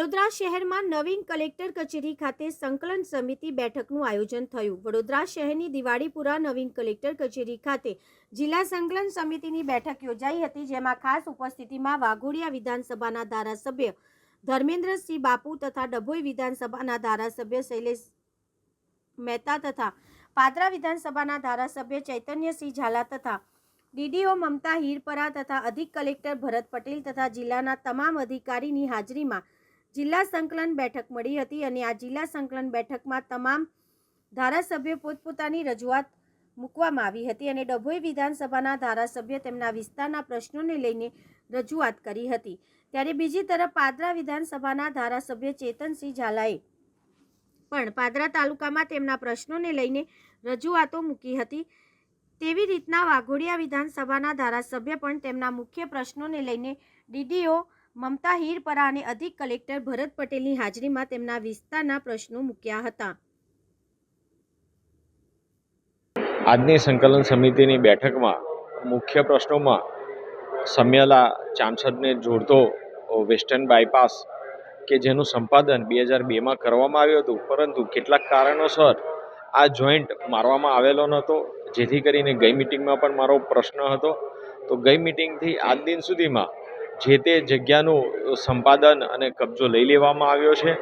વડોદરા શહેરમાં નવીન કલેક્ટર કચેરી ખાતે સંકલન સમિતિ બેઠકનું આયોજન થયું। વડોદરા શહેરની દિવાળીપુરા નવીન કલેક્ટર કચેરી ખાતે જિલ્લા સંકલન સમિતિની બેઠક યોજાઈ હતી, જેમાં ખાસ ઉપસ્થિતિમાં વાઘોડિયા વિધાનસભાના ધારાસભ્ય ધર્મેન્દ્રસિંહ બાપુ તથા ડભોઈ વિધાનસભાના ધારાસભ્ય શૈલેષ મહેતા તથા પાદરા વિધાનસભાના ધારાસભ્ય ચૈતન્યસિંહ ઝાલા તથા ડીડીઓ મમતા હીરપરા તથા અધિક કલેક્ટર ભરત પટેલ તથા જિલ્લાના તમામ અધિકારીની હાજરીમાં જિલ્લા સંકલન બેઠક મળી હતી અને આ જિલ્લા સંકલન બેઠકમાં તમામ ધારાસભ્યો પોતપોતાની રજૂઆત મૂકવામાં આવી હતી અને ડભોઈ વિધાનસભાના ધારાસભ્ય તેમના વિસ્તારના પ્રશ્નોને લઈને રજૂઆત કરી હતી। ત્યારે બીજી તરફ પાદરા વિધાનસભાના ધારાસભ્ય ચેતનસિંહ ઝાલાએ પણ પાદરા તાલુકામાં તેમના પ્રશ્નોને લઈને રજૂઆતો મૂકી હતી। તેવી રીતના વાઘોડિયા વિધાનસભાના ધારાસભ્ય પણ તેમના મુખ્ય પ્રશ્નોને લઈને ડીડીઓ મમતા હીરપરા અને અધિક કલેક્ટર ભરત પટેલની હાજરીમાં તેમના વિસ્તારના પ્રશ્નો મૂક્યા હતા। આજની સંકલન સમિતિની બેઠકમાં મુખ્ય પ્રશ્નોમાં સમિયાલા ચાંસદને જોડતો વેસ્ટર્ન બાયપાસ કે જેનું સંપાદન 2002માં કરવામાં આવ્યું હતું, પરંતુ કેટલાક કારણોસર આ જોઈન્ટ મારવામાં આવેલો નહોતો, જેથી કરીને ગઈ મિટિંગમાં પણ મારો પ્રશ્ન હતો। તો ગઈ મિટિંગથી આજ દિન સુધીમાં જે તે જગ્યાનું સંપાદન અને કબજો લઈ લેવામાં આવ્યો છે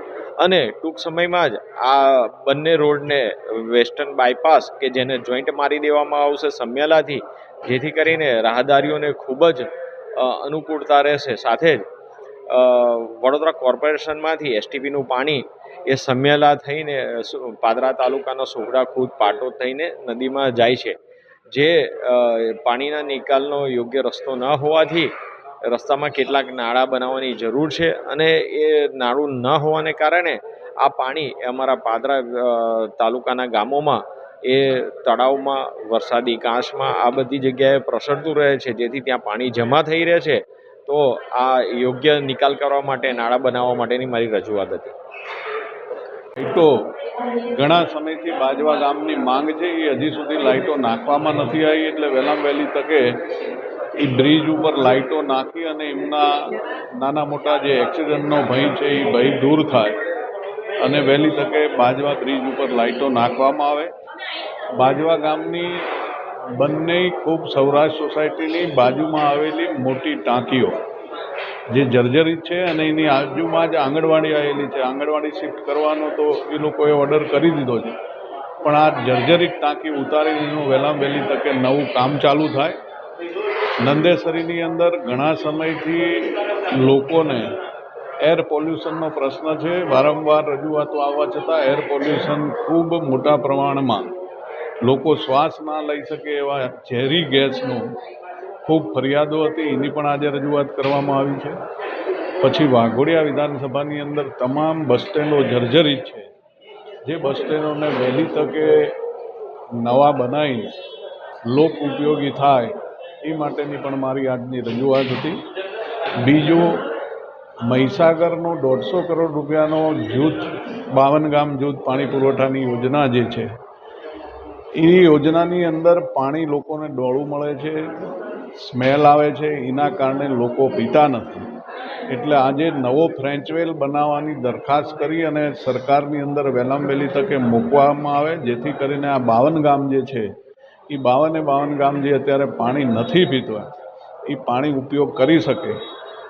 અને ટૂંક સમયમાં જ આ બંને રોડને વેસ્ટર્ન બાયપાસ કે જેને જોઈન્ટ મારી દેવામાં આવશે સમિયાલાથી, જેથી કરીને રાહદારીઓને ખૂબ જ અનુકૂળતા રહેશે। સાથે જ વડોદરા કોર્પોરેશનમાંથી એસટીપીનું પાણી એ સમિયાલા થઈને પાદરા તાલુકાનો સોગડા ખુદ પાટોદ થઈને નદીમાં જાય છે, જે પાણીના નિકાલનો યોગ્ય રસ્તો ન હોવાથી રસ્તામાં કેટલાક નાળા બનાવવાની જરૂર છે અને એ નાળું ન હોવાને કારણે આ પાણી અમારા પાદરા તાલુકાના ગામોમાં એ તળાવમાં, વરસાદી કાંસમાં આ બધી જગ્યાએ પ્રસરતું રહે છે, જેથી ત્યાં પાણી જમા થઈ રહે છે। તો આ યોગ્ય નિકાલ કરવા માટે, નાળા બનાવવા માટેની મારી રજૂઆત હતી। લાઇટો ઘણા સમયથી બાજવા ગામની માંગ છે, એ હજી સુધી લાઇટો નાખવામાં નથી આવી, એટલે વહેલામાં વહેલી તકે એ બ્રિજ ઉપર લાઇટો નાખી અને એમના નાના મોટા જે એક્સિડન્ટનો ભય છે એ ભય દૂર થાય અને વહેલી તકે બાજવા બ્રિજ ઉપર લાઇટો નાખવામાં આવે। બાજવા ગામની બંને ખૂબ સૌરાષ્ટ્ર સોસાયટીની બાજુમાં આવેલી મોટી ટાંકીઓ જે જર્જરિત છે અને એની આજુમાં જ આંગણવાડી આવેલી છે, આંગણવાડી શિફ્ટ કરવાનો તો એ લોકોએ ઓર્ડર કરી દીધો છે, પણ આ જર્જરિત ટાંકી ઉતારીને વહેલામાં વહેલી તકે નવું કામ ચાલુ થાય। નંદેસરીની અંદર ઘણા સમયથી લોકોને એર પોલ્યુશનનો પ્રશ્ન છે, વારંવાર રજૂઆતો આવવા છતાં એર પોલ્યુશન ખૂબ મોટા પ્રમાણમાં લોકો શ્વાસ ના લઈ શકે એવા ઝેરી ગેસનું ખૂબ ફરિયાદો હતી, એની પણ આજે રજૂઆત કરવામાં આવી છે। પછી વાઘોડિયા વિધાનસભાની અંદર તમામ બસ સ્ટેન્ડો જર્જરિત છે, જે બસ સ્ટેન્ડોને વહેલી તકે નવા બનાવીને લોક ઉપયોગી થાય એ માટેની પણ મારી આજની રજૂઆત હતી। બીજું, મહીસાગરનો 150 કરોડ રૂપિયાનો જૂથ 52 ગામ જૂથ પાણી પુરવઠાની યોજના જે છે, એ યોજનાની અંદર પાણી લોકોને ડોળું મળે છે, સ્મેલ આવે છે, એના કારણે લોકો પીતા નથી, એટલે આજે નવો ફ્રેન્ચવેલ બનાવવાની દરખાસ્ત કરી અને સરકારની અંદર વહેલામાં વહેલી તકે મૂકવામાં આવે, જેથી કરીને આ 52 ગામ જે છે એ 52 ગામ જે અત્યારે પાણી નથી પીતા એ પાણી ઉપયોગ કરી શકે,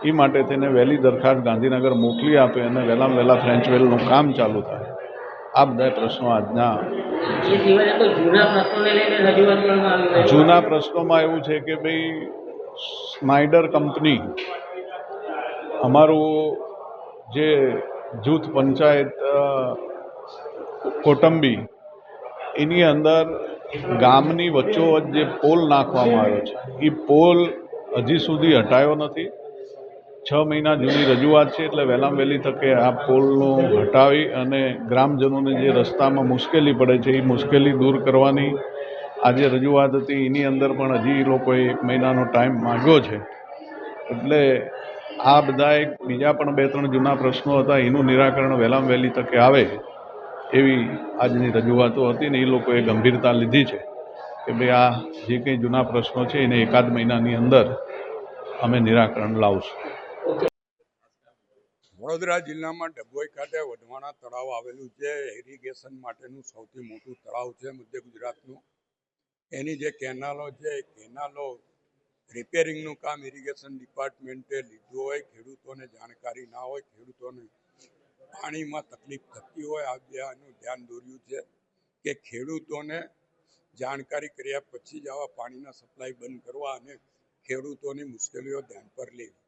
એ માટે તેને વહેલી દરખાસ્ત ગાંધીનગર મોકલી આપે અને વહેલામાં વહેલા ફ્રેન્ચવેલનું કામ ચાલુ થાય। આ બધા પ્રશ્નો આજના જૂના પ્રશ્નોમાં એવું છે કે ભાઈ સ્નાઇડર કંપની અમારું જે જૂથ પંચાયત કોટંબી એની અંદર ગામની વચ્ચોવચ્ચ જે પોલ નાખવામાં આવ્યો છે, એ પોલ હજી સુધી હટાયો નથી। 6 મહિના જૂની રજૂઆત છે, એટલે વહેલામાં વહેલી તકે આ પોલનું હટાવી અને ગ્રામજનોને જે રસ્તામાં મુશ્કેલી પડે છે એ મુશ્કેલી દૂર કરવાની આજે રજૂઆત હતી। એની અંદર પણ હજી એ લોકોએ 1 મહિનાનો ટાઈમ માગ્યો છે, એટલે આ બધા બીજા પણ 2-3 જૂના પ્રશ્નો હતા, એનું નિરાકરણ વહેલામાં વહેલી તકે આવે એવી આજની રજૂઆતો હતી ને એ લોકોએ ગંભીરતા લીધી છે કે ભાઈ આ જે કંઈ જૂના પ્રશ્નો છે એને 1-8 મહિનાની અંદર અમે નિરાકરણ લાવશું। વડોદરા જિલ્લામાં ડભોઈ ખાતે વઢવાણા તળાવ આવેલું છે. ઇરિગેશન માટેનું સૌથી મોટું તળાવ છે મધ્ય ગુજરાતનું. એની જે કેનાલો છે એ કેનાલો રિપેરિંગનું કામ ઇરિગેશન ડિપાર્ટમેન્ટે લીધું હોય, ખેડૂતોને જાણકારી ના હોય, ખેડૂતોને પાણીમાં તકલીફ થતી હોય, આનું ધ્યાન દોર્યું છે કે ખેડૂતોને જાણકારી કર્યા પછી જ આવા પાણીના સપ્લાય બંધ કરવા અને ખેડૂતોની મુશ્કેલીઓ ધ્યાન પર લેવી.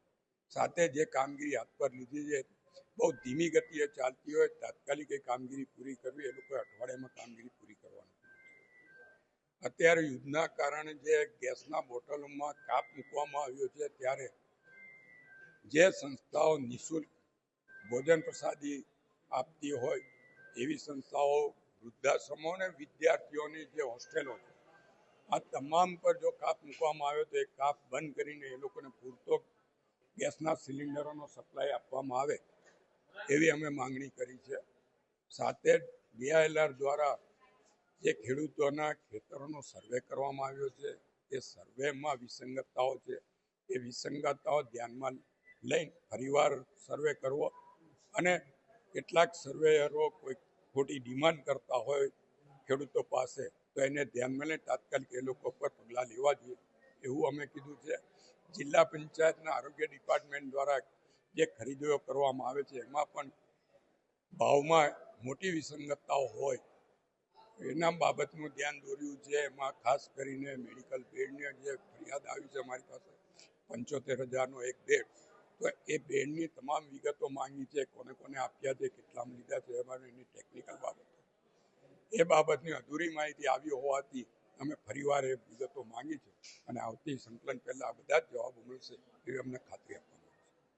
સાથે જે કામગીરી હાથ પર લીધી છે બહુ ધીમી ગતિએ ચાલતી હોય, તાત્કાલિક એ કામગીરી પૂરી કરવી. એ લોકોએ અઠવાડિયામાં કામગીરી પૂરી કરવાની. અત્યારે યુદ્ધના કારણે જે ગેસના બોટલોમાં કાપ મૂકવામાં આવ્યો છે, ત્યારે જે સંસ્થાઓ નિઃશુલ્ક ભોજન પ્રસાદી આપતી હોય એવી સંસ્થાઓ, વૃદ્ધાશ્રમો અને વિદ્યાર્થીઓની જે હોસ્ટેલો છે, આ તમામ પર જો કાપ મૂકવામાં આવ્યો તો એ કાપ બંધ કરીને એ લોકોને પૂરતો ગેસના સિલિન્ડરોનો સપ્લાય આપવામાં આવે એવી અમે માંગણી કરી છે. સાથે DILR દ્વારા જે ખેડૂતોના ખેતરોનો સર્વે કરવામાં આવ્યો છે, એ સર્વેમાં વિસંગતતાઓ છે. એ વિસંગતતાઓ ધ્યાનમાં લઈ ફરીવાર સર્વે કરવો અને કેટલાક સર્વેયરો કોઈ ખોટી ડિમાન્ડ કરતા હોય ખેડૂતો પાસે, તો એને ધ્યાનમાં લઈ તાત્કાલિક એ લોકો પર પગલાં લેવા જોઈએ એવું અમે કીધું છે. જિલ્લા પંચાયતના આરોગ્ય ડિપાર્ટમેન્ટ દ્વારા જે ખરીદીઓ કરવામાં આવે છે એમાં પણ ભાવમાં મોટી વિસંગતતાઓ હોય એના બાબતનું ધ્યાન દોર્યું છે. એમાં ખાસ કરીને મેડિકલ બેડની જે ફરિયાદ આવી છે અમારી પાસે 75,000નો એક બેડ, તો એ બેડની તમામ વિગતો માંગી છે, કોને કોને આપ્યા છે, કેટલામાં લીધા છે, એની ટેકનિકલ બાબતો, એ બાબતની અધૂરી માહિતી આવી હોવાથી અમે ફરીવાર એ વિગતો માંગી છે અને આવતી સંકલન પહેલા બધા જ જવાબો મળશે એવી અમને ખાતરી આપવામાં.